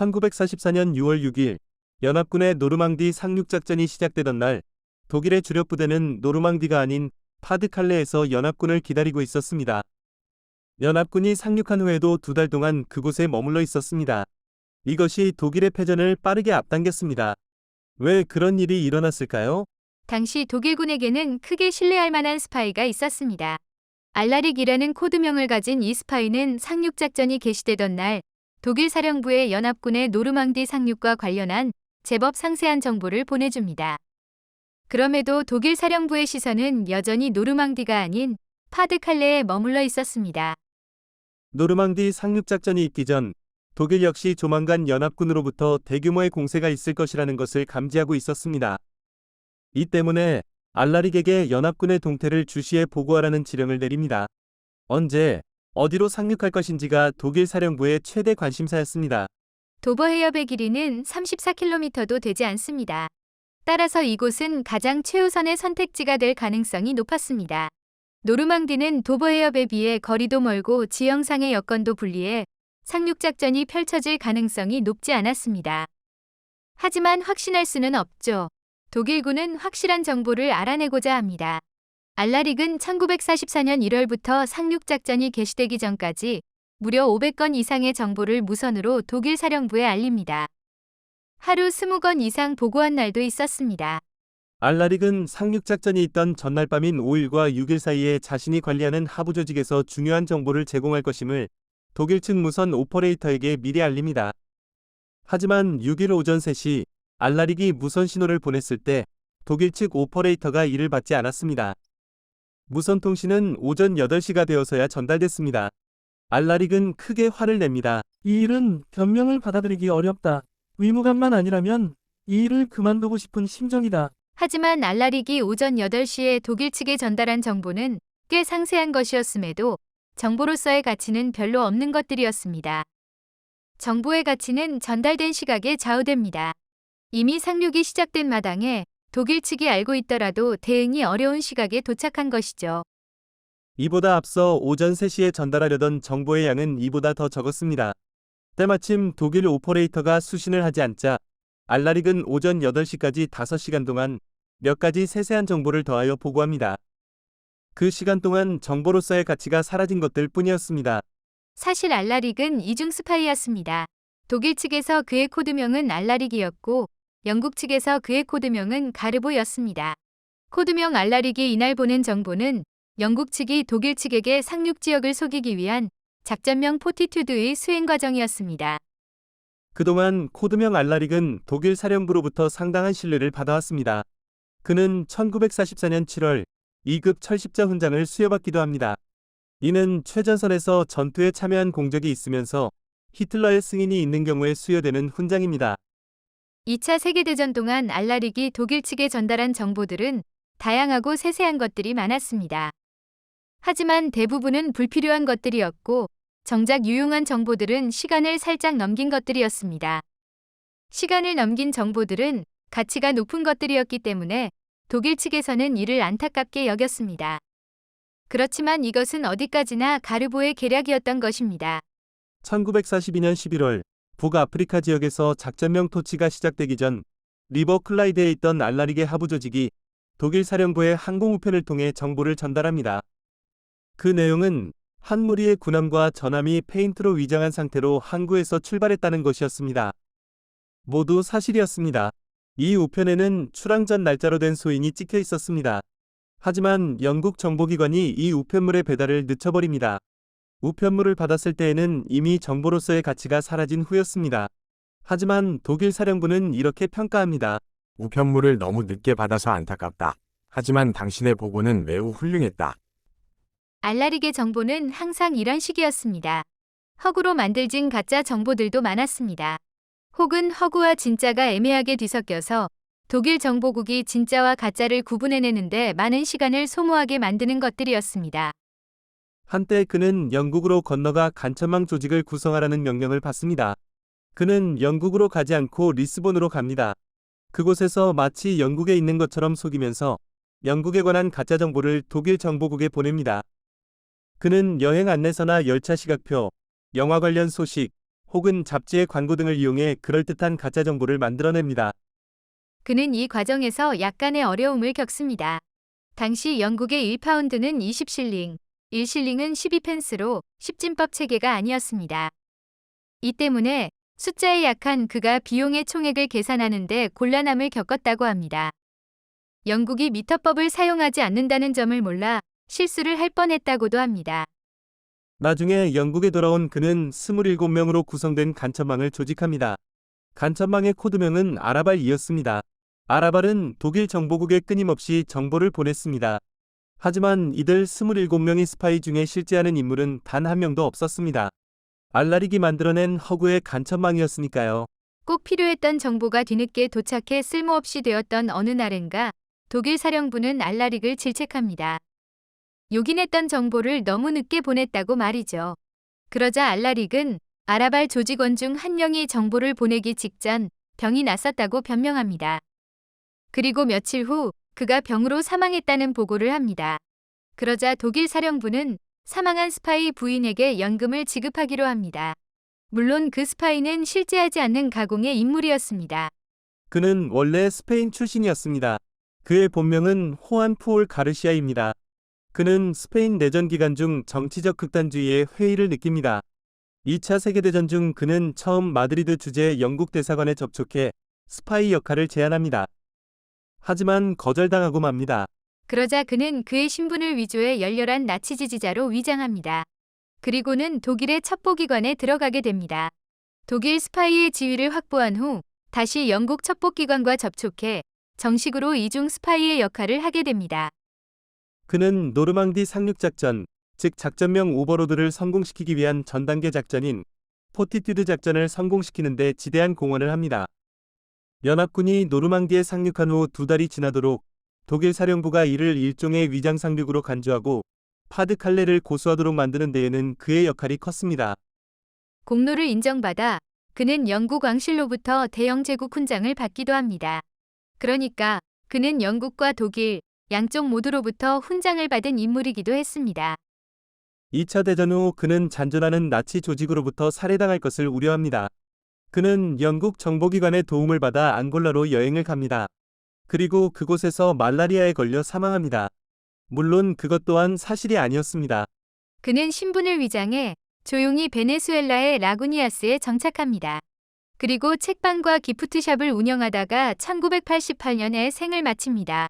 1944년 6월 6일 연합군의 노르망디 상륙작전이 시작되던 날 독일의 주력 부대는 노르망디가 아닌 파드칼레에서 연합군을 기다리고 있었습니다. 연합군이 상륙한 후에도 2달 동안 그곳에 머물러 있었습니다. 이것이 독일의 패전을 빠르게 앞당겼습니다. 왜 그런 일이 일어났을까요? 당시 독일군에게는 크게 신뢰할 만한 스파이가 있었습니다. 알라릭이라는 코드명을 가진 이 스파이는 상륙작전이 개시되던 날 독일 사령부에 연합군의 노르망디 상륙과 관련한 제법 상세한 정보를 보내줍니다. 그럼에도 독일 사령부의 시선은 여전히 노르망디가 아닌 파드칼레에 머물러 있었습니다. 노르망디 상륙작전이 있기 전 독일 역시 조만간 연합군으로부터 대규모의 공세가 있을 것이라는 것을 감지하고 있었습니다. 이 때문에 알라릭에게 연합군의 동태를 주시해 보고하라는 지령을 내립니다. 언제, 어디로 상륙할 것인지가 독일 사령부의 최대 관심사였습니다. 도버 해협의 길이는 34km도 되지 않습니다. 따라서 이곳은 가장 최우선의 선택지가 될 가능성이 높았습니다. 노르망디는 도버 해협에 비해 거리도 멀고 지형상의 여건도 불리해 상륙작전이 펼쳐질 가능성이 높지 않았습니다. 하지만 확신할 수는 없죠. 독일군은 확실한 정보를 알아내고자 합니다. 알라릭은 1944년 1월부터 상륙작전이 개시되기 전까지 무려 500건 이상의 정보를 무선으로 독일 사령부에 알립니다. 하루 20건 이상 보고한 날도 있었습니다. 알라릭은 상륙작전이 있던 전날 밤인 5일과 6일 사이에 자신이 관리하는 하부 조직에서 중요한 정보를 제공할 것임을 독일 측 무선 오퍼레이터에게 미리 알립니다. 하지만 6일 오전 3시 알라릭이 무선 신호를 보냈을 때 독일 측 오퍼레이터가 이를 받지 않았습니다. 무선 통신은 오전 8시가 되어서야 전달됐습니다. 알라릭은 크게 화를 냅니다. 이 일은 변명을 받아들이기 어렵다. 의무감만 아니라면 이 일을 그만두고 싶은 심정이다. 하지만 알라릭이 오전 8시에 독일 측에 전달한 정보는 꽤 상세한 것이었음에도 정보로서의 가치는 별로 없는 것들이었습니다. 정보의 가치는 전달된 시각에 좌우됩니다. 이미 상륙이 시작된 마당에 독일 측이 알고 있더라도 대응이 어려운 시각에 도착한 것이죠. 이보다 앞서 오전 3시에 전달하려던 정보의 양은 이보다 더 적었습니다. 때마침 독일 오퍼레이터가 수신을 하지 않자 알라릭은 오전 8시까지 5시간 동안 몇 가지 세세한 정보를 더하여 보고합니다. 그 시간 동안 정보로서의 가치가 사라진 것들 뿐이었습니다. 사실 알라릭은 이중 스파이였습니다. 독일 측에서 그의 코드명은 알라릭이었고 영국 측에서 그의 코드명은 가르보였습니다. 코드명 알라릭이 이날 보낸 정보는 영국 측이 독일 측에게 상륙 지역을 속이기 위한 작전명 포티튜드의 수행 과정이었습니다. 그동안 코드명 알라릭은 독일 사령부로부터 상당한 신뢰를 받아왔습니다. 그는 1944년 7월 2급 철십자 훈장을 수여받기도 합니다. 이는 최전선에서 전투에 참여한 공적이 있으면서 히틀러의 승인이 있는 경우에 수여되는 훈장입니다. 2차 세계대전 동안 알라릭이 독일 측에 전달한 정보들은 다양하고 세세한 것들이 많았습니다. 하지만 대부분은 불필요한 것들이었고 정작 유용한 정보들은 시간을 살짝 넘긴 것들이었습니다. 시간을 넘긴 정보들은 가치가 높은 것들이었기 때문에 독일 측에서는 이를 안타깝게 여겼습니다. 그렇지만 이것은 어디까지나 가르보의 계략이었던 것입니다. 1942년 11월 북아프리카 지역에서 작전명 토치가 시작되기 전 리버 클라이드에 있던 알라릭의 하부 조직이 독일 사령부의 항공우편을 통해 정보를 전달합니다. 그 내용은 한 무리의 군함과 전함이 페인트로 위장한 상태로 항구에서 출발했다는 것이었습니다. 모두 사실이었습니다. 이 우편에는 출항 전 날짜로 된 소인이 찍혀 있었습니다. 하지만 영국 정보기관이 이 우편물의 배달을 늦춰버립니다. 우편물을 받았을 때에는 이미 정보로서의 가치가 사라진 후였습니다. 하지만 독일 사령부는 이렇게 평가합니다. 우편물을 너무 늦게 받아서 안타깝다. 하지만 당신의 보고는 매우 훌륭했다. 알라릭의 정보는 항상 이런 식이었습니다. 허구로 만들진 가짜 정보들도 많았습니다. 혹은 허구와 진짜가 애매하게 뒤섞여서 독일 정보국이 진짜와 가짜를 구분해내는데 많은 시간을 소모하게 만드는 것들이었습니다. 한때 그는 영국으로 건너가 간첩망 조직을 구성하라는 명령을 받습니다. 그는 영국으로 가지 않고 리스본으로 갑니다. 그곳에서 마치 영국에 있는 것처럼 속이면서 영국에 관한 가짜 정보를 독일 정보국에 보냅니다. 그는 여행 안내서나 열차 시각표, 영화 관련 소식, 혹은 잡지의 광고 등을 이용해 그럴듯한 가짜 정보를 만들어냅니다. 그는 이 과정에서 약간의 어려움을 겪습니다. 당시 영국의 1파운드는 20실링, 1실링은 12펜스로 십진법 체계가 아니었습니다. 이 때문에 숫자에 약한 그가 비용의 총액을 계산하는데 곤란함을 겪었다고 합니다. 영국이 미터법을 사용하지 않는다는 점을 몰라 실수를 할 뻔했다고도 합니다. 나중에 영국에 돌아온 그는 27명으로 구성된 간첩망을 조직합니다. 간첩망의 코드명은 아라발이었습니다. 아라발은 독일 정보국에 끊임없이 정보를 보냈습니다. 하지만 이들 27명의 스파이 중에 실제하는 인물은 단 한 명도 없었습니다. 알라릭이 만들어낸 허구의 간첩망이었으니까요. 꼭 필요했던 정보가 뒤늦게 도착해 쓸모없이 되었던 어느 날인가 독일 사령부는 알라릭을 질책합니다. 요긴했던 정보를 너무 늦게 보냈다고 말이죠. 그러자 알라릭은 아라발 조직원 중 한 명이 정보를 보내기 직전 병이 났었다고 변명합니다. 그리고 며칠 후 그가 병으로 사망했다는 보고를 합니다. 그러자 독일 사령부는 사망한 스파이 부인에게 연금을 지급하기로 합니다. 물론 그 스파이는 실제하지 않는 가공의 인물이었습니다. 그는 원래 스페인 출신이었습니다. 그의 본명은 호안 푸올 가르시아입니다. 그는 스페인 내전 기간 중 정치적 극단주의에 회의를 느낍니다. 2차 세계대전 중 그는 처음 마드리드 주재 영국 대사관에 접촉해 스파이 역할을 제안합니다. 하지만 거절당하고 맙니다. 그러자 그는 그의 신분을 위조해 열렬한 나치 지지자로 위장합니다. 그리고는 독일의 첩보기관에 들어가게 됩니다. 독일 스파이의 지위를 확보한 후 다시 영국 첩보기관과 접촉해 정식으로 이중 스파이의 역할을 하게 됩니다. 그는 노르망디 상륙작전, 즉 작전명 오버로드를 성공시키기 위한 전 단계 작전인 포티튜드 작전을 성공시키는 데 지대한 공헌을 합니다. 연합군이 노르망디에 상륙한 후 2달이 지나도록 독일 사령부가 이를 일종의 위장 상륙으로 간주하고 파드칼레를 고수하도록 만드는 데에는 그의 역할이 컸습니다. 공로를 인정받아 그는 영국 왕실로부터 대영 제국 훈장을 받기도 합니다. 그러니까 그는 영국과 독일 양쪽 모두로부터 훈장을 받은 인물이기도 했습니다. 2차 대전 후 그는 잔존하는 나치 조직으로부터 살해당할 것을 우려합니다. 그는 영국 정보기관의 도움을 받아 앙골라로 여행을 갑니다. 그리고 그곳에서 말라리아에 걸려 사망합니다. 물론 그것 또한 사실이 아니었습니다. 그는 신분을 위장해 조용히 베네수엘라의 라구니아스에 정착합니다. 그리고 책방과 기프트샵을 운영하다가 1988년에 생을 마칩니다.